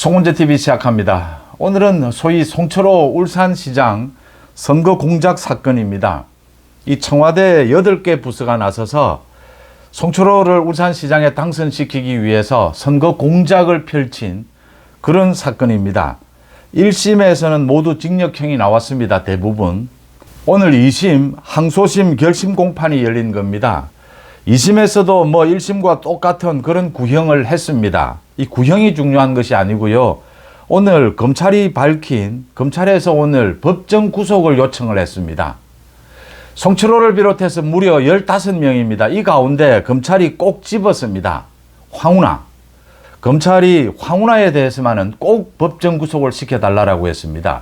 송은재TV 시작합니다. 오늘은 소위 송철호 울산시장 선거 공작 사건입니다. 이 청와대 8개 부서가 나서서 송철호를 울산시장에 당선시키기 위해서 선거 공작을 펼친 그런 사건입니다. 1심에서는 모두 징역형이 나왔습니다. 대부분. 오늘 2심 항소심 결심 공판이 열린 겁니다. 2심에서도 1심과 똑같은 그런 구형을 했습니다. 이 구형이 중요한 것이 아니고요. 오늘 검찰에서 오늘 법정 구속을 요청을 했습니다. 송철호를 비롯해서 무려 15명입니다. 이 가운데 검찰이 꼭 집었습니다. 황운하. 검찰이 황운하에 대해서만은 꼭 법정 구속을 시켜달라고 했습니다.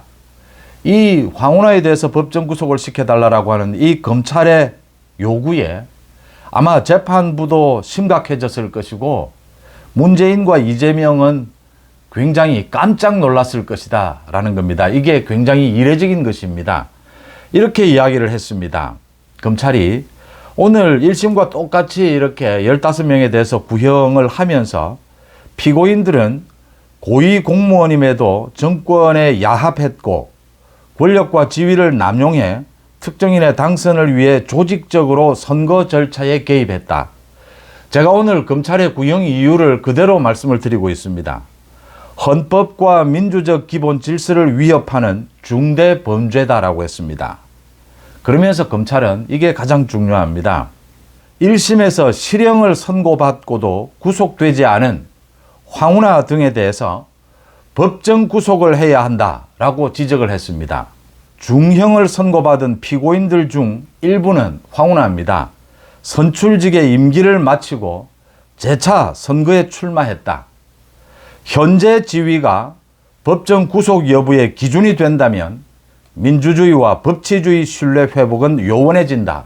이 황운하에 대해서 법정 구속을 시켜달라고 하는 이 검찰의 요구에 아마 재판부도 심각해졌을 것이고 문재인과 이재명은 굉장히 깜짝 놀랐을 것이다 라는 겁니다. 이게 굉장히 이례적인 것입니다. 이렇게 이야기를 했습니다. 검찰이 오늘 1심과 똑같이 이렇게 15명에 대해서 구형을 하면서 피고인들은 고위 공무원임에도 정권에 야합했고 권력과 지위를 남용해 특정인의 당선을 위해 조직적으로 선거 절차에 개입했다. 제가 오늘 검찰의 구형 이유를 그대로 말씀을 드리고 있습니다. 헌법과 민주적 기본 질서를 위협하는 중대 범죄다라고 했습니다. 그러면서 검찰은 이게 가장 중요합니다. 1심에서 실형을 선고받고도 구속되지 않은 황운하 등에 대해서 법정 구속을 해야 한다라고 지적을 했습니다. 중형을 선고받은 피고인들 중 일부는 황운하입니다. 선출직의 임기를 마치고 재차 선거에 출마했다. 현재 지위가 법정 구속 여부의 기준이 된다면 민주주의와 법치주의 신뢰 회복은 요원해진다.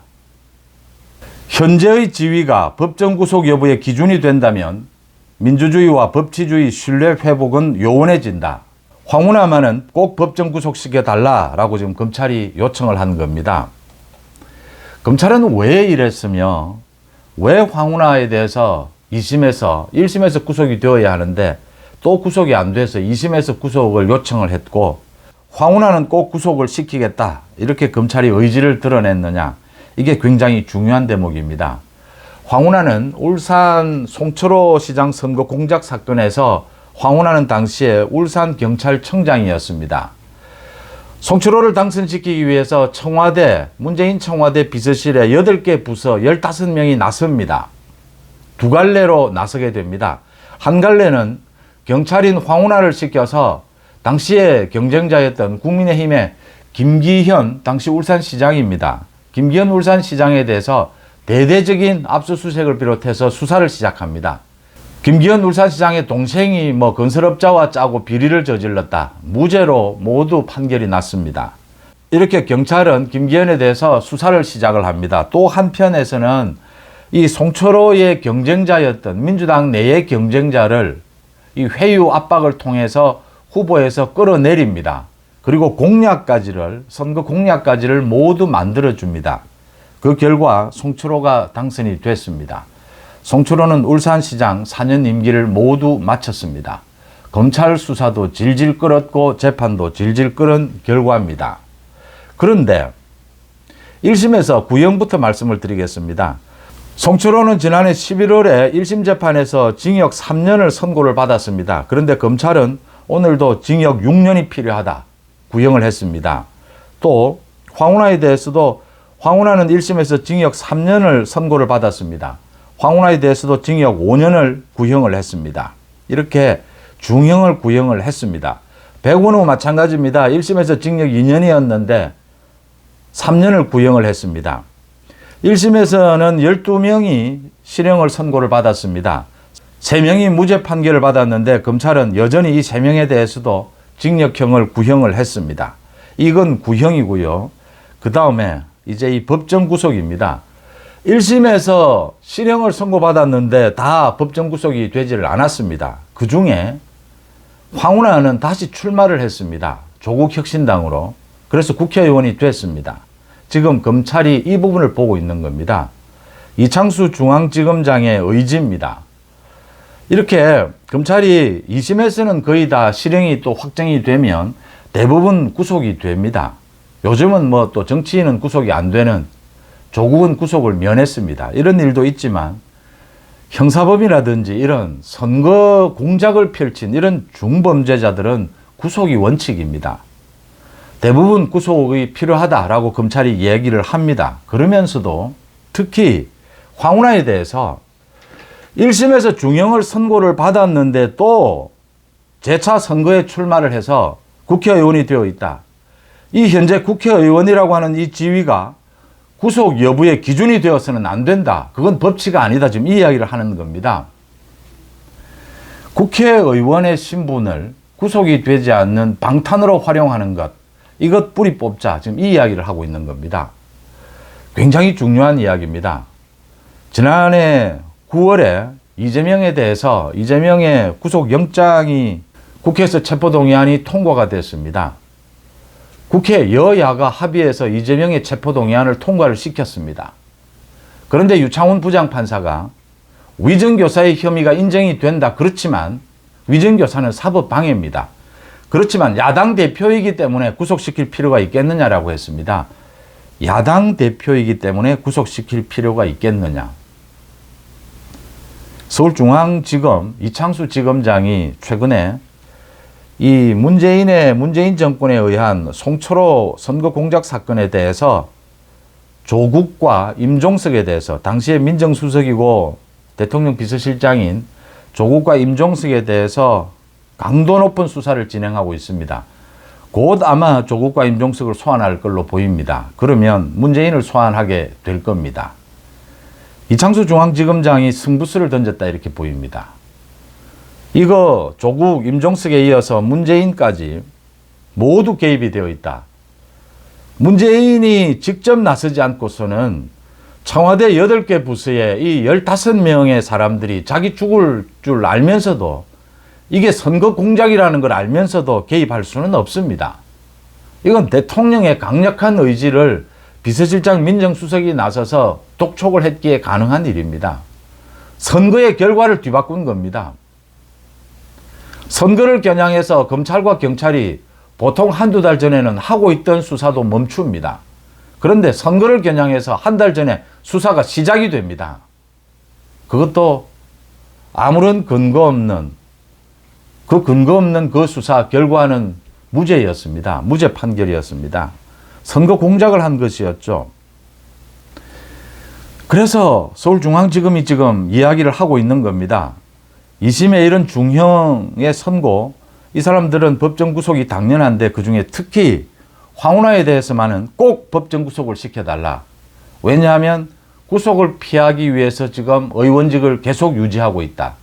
현재의 지위가 법정 구속 여부의 기준이 된다면 민주주의와 법치주의 신뢰 회복은 요원해진다. 황운하만은 꼭 법정 구속시켜달라라고 지금 검찰이 요청을 한 겁니다. 검찰은 왜 이랬으며 왜 황운하에 대해서 1심에서 구속이 되어야 하는데 또 구속이 안 돼서 2심에서 구속을 요청을 했고 황운하는 꼭 구속을 시키겠다 이렇게 검찰이 의지를 드러냈느냐, 이게 굉장히 중요한 대목입니다. 황운하는 울산 송철호 시장 선거 공작 사건에서 황운하는 당시에 울산경찰청장이었습니다. 송철호를 당선시키기 위해서 문재인 청와대 비서실에 8개 부서 15명이 나섭니다. 두 갈래로 나서게 됩니다. 한 갈래는 경찰인 황운하를 시켜서 당시에 경쟁자였던 국민의힘의 김기현 당시 울산시장입니다. 김기현 울산시장에 대해서 대대적인 압수수색을 비롯해서 수사를 시작합니다. 김기현 울산시장의 동생이 건설업자와 짜고 비리를 저질렀다. 무죄로 모두 판결이 났습니다. 이렇게 경찰은 김기현에 대해서 수사를 시작을 합니다. 또 한편에서는 이 송철호의 경쟁자였던 민주당 내의 경쟁자를 이 회유 압박을 통해서 후보에서 끌어내립니다. 그리고 선거 공약까지를 모두 만들어줍니다. 그 결과 송철호가 당선이 됐습니다. 송철호는 울산시장 4년 임기를 모두 마쳤습니다. 검찰 수사도 질질 끌었고 재판도 질질 끌은 결과입니다. 그런데 1심에서 구형부터 말씀을 드리겠습니다. 송철호는 지난해 11월에 1심 재판에서 징역 3년을 선고를 받았습니다. 그런데 검찰은 오늘도 징역 6년이 필요하다 구형을 했습니다. 또 황운하에 대해서도 황운하는 1심에서 징역 3년을 선고를 받았습니다. 황운하에 대해서도 징역 5년을 구형을 했습니다. 이렇게 중형을 구형을 했습니다. 백운우 마찬가지입니다. 1심에서 징역 2년이었는데 3년을 구형을 했습니다. 1심에서는 12명이 실형을 선고를 받았습니다. 3명이 무죄 판결을 받았는데 검찰은 여전히 이 3명에 대해서도 징역형을 구형을 했습니다. 이건 구형이고요. 그 다음에 이제 이 법정 구속입니다. 1심에서 실형을 선고받았는데 다 법정 구속이 되지를 않았습니다. 그 중에 황운하는 다시 출마를 했습니다. 조국혁신당으로. 그래서 국회의원이 됐습니다. 지금 검찰이 이 부분을 보고 있는 겁니다. 이창수 중앙지검장의 의지입니다. 이렇게 검찰이 2심에서는 거의 다 실형이 또 확정이 되면 대부분 구속이 됩니다. 요즘은 뭐 또 정치인은 구속이 안 되는, 조국은 구속을 면했습니다. 이런 일도 있지만 형사범이라든지 이런 선거 공작을 펼친 이런 중범죄자들은 구속이 원칙입니다. 대부분 구속이 필요하다라고 검찰이 얘기를 합니다. 그러면서도 특히 황운하에 대해서 1심에서 중형을 선고를 받았는데 또 재차 선거에 출마를 해서 국회의원이 되어 있다. 이 현재 국회의원이라고 하는 이 지위가 구속 여부의 기준이 되어서는 안 된다. 그건 법치가 아니다. 지금 이 이야기를 하는 겁니다. 국회의원의 신분을 구속이 되지 않는 방탄으로 활용하는 것, 이것 뿌리 뽑자. 지금 이 이야기를 하고 있는 겁니다. 굉장히 중요한 이야기입니다. 지난해 9월에 이재명에 대해서 이재명의 구속영장이 국회에서 체포동의안이 통과가 됐습니다. 국회 여야가 합의해서 이재명의 체포동의안을 통과를 시켰습니다. 그런데 유창훈 부장판사가 위정교사의 혐의가 인정이 된다. 그렇지만 위정교사는 사법방해입니다. 그렇지만 야당 대표이기 때문에 구속시킬 필요가 있겠느냐라고 했습니다. 야당 대표이기 때문에 구속시킬 필요가 있겠느냐. 서울중앙지검 이창수 지검장이 최근에 이 문재인 정권에 의한 송철호 선거 공작 사건에 대해서 조국과 임종석에 대해서 당시에 민정수석이고 대통령 비서실장인 조국과 임종석에 대해서 강도 높은 수사를 진행하고 있습니다. 곧 아마 조국과 임종석을 소환할 걸로 보입니다. 그러면 문재인을 소환하게 될 겁니다. 이창수 중앙지검장이 승부수를 던졌다 이렇게 보입니다. 이거 조국, 임종석에 이어서 문재인까지 모두 개입이 되어 있다. 문재인이 직접 나서지 않고서는 청와대 8개 부서에 이 15명의 사람들이 자기 죽을 줄 알면서도 이게 선거 공작이라는 걸 알면서도 개입할 수는 없습니다. 이건 대통령의 강력한 의지를 비서실장 민정수석이 나서서 독촉을 했기에 가능한 일입니다. 선거의 결과를 뒤바꾼 겁니다. 선거를 겨냥해서 검찰과 경찰이 보통 한두 달 전에는 하고 있던 수사도 멈춥니다. 그런데 선거를 겨냥해서 한 달 전에 수사가 시작이 됩니다. 그것도 아무런 근거 없는 그 수사 결과는 무죄였습니다. 무죄 판결이었습니다. 선거 공작을 한 것이었죠. 그래서 서울중앙지검이 지금 이야기를 하고 있는 겁니다. 2심에 이런 중형의 선고, 이 사람들은 법정 구속이 당연한데 그중에 특히 황운하에 대해서만은 꼭 법정 구속을 시켜달라. 왜냐하면 구속을 피하기 위해서 지금 의원직을 계속 유지하고 있다.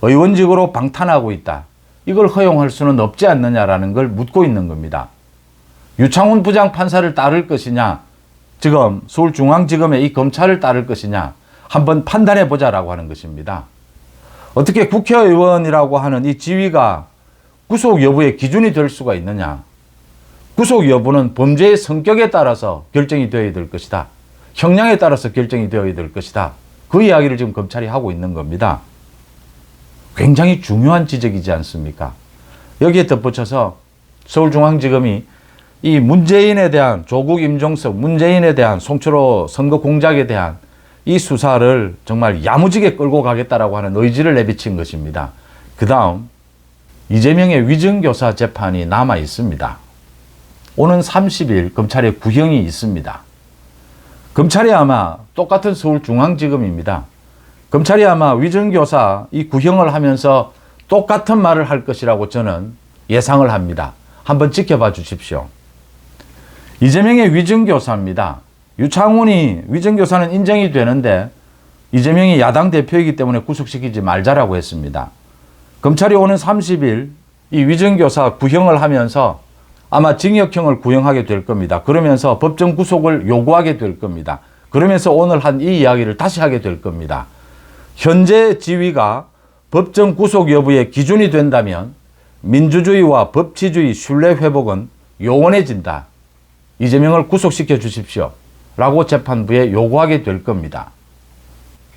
의원직으로 방탄하고 있다. 이걸 허용할 수는 없지 않느냐라는 걸 묻고 있는 겁니다. 유창훈 부장판사를 따를 것이냐, 지금 서울중앙지검의 이 검찰을 따를 것이냐 한번 판단해 보자라고 하는 것입니다. 어떻게 국회의원이라고 하는 이 지위가 구속 여부의 기준이 될 수가 있느냐. 구속 여부는 범죄의 성격에 따라서 결정이 되어야 될 것이다. 형량에 따라서 결정이 되어야 될 것이다. 그 이야기를 지금 검찰이 하고 있는 겁니다. 굉장히 중요한 지적이지 않습니까? 여기에 덧붙여서 서울중앙지검이 이 문재인에 대한 조국 임종석, 문재인에 대한 송철호 선거 공작에 대한 이 수사를 정말 야무지게 끌고 가겠다라고 하는 의지를 내비친 것입니다. 그 다음 이재명의 위증교사 재판이 남아 있습니다. 오는 30일 검찰의 구형이 있습니다. 검찰이 아마 똑같은 서울중앙지검입니다. 검찰이 아마 위증교사 이 구형을 하면서 똑같은 말을 할 것이라고 저는 예상을 합니다. 한번 지켜봐 주십시오. 이재명의 위증교사입니다. 유창훈이 위증교사는 인정이 되는데 이재명이 야당 대표이기 때문에 구속시키지 말자라고 했습니다. 검찰이 오는 30일 이 위증교사 구형을 하면서 아마 징역형을 구형하게 될 겁니다. 그러면서 법정 구속을 요구하게 될 겁니다. 그러면서 오늘 한 이 이야기를 다시 하게 될 겁니다. 현재 지위가 법정 구속 여부의 기준이 된다면 민주주의와 법치주의 신뢰 회복은 요원해진다. 이재명을 구속시켜 주십시오. 라고 재판부에 요구하게 될 겁니다.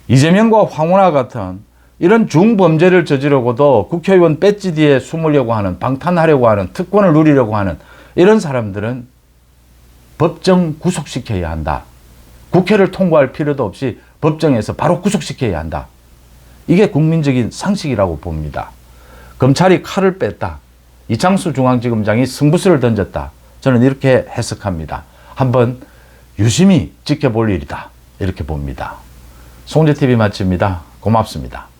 이재명과 황운하 같은 이런 중범죄를 저지르고도 국회의원 배지 뒤에 숨으려고 하는, 방탄하려고 하는, 특권을 누리려고 하는 이런 사람들은 법정 구속시켜야 한다. 국회를 통과할 필요도 없이 법정에서 바로 구속시켜야 한다. 이게 국민적인 상식이라고 봅니다. 검찰이 칼을 뺐다. 이창수 중앙지검장이 승부수를 던졌다. 저는 이렇게 해석합니다. 한번 유심히 지켜볼 일이다. 이렇게 봅니다. 송재TV 마칩니다. 고맙습니다.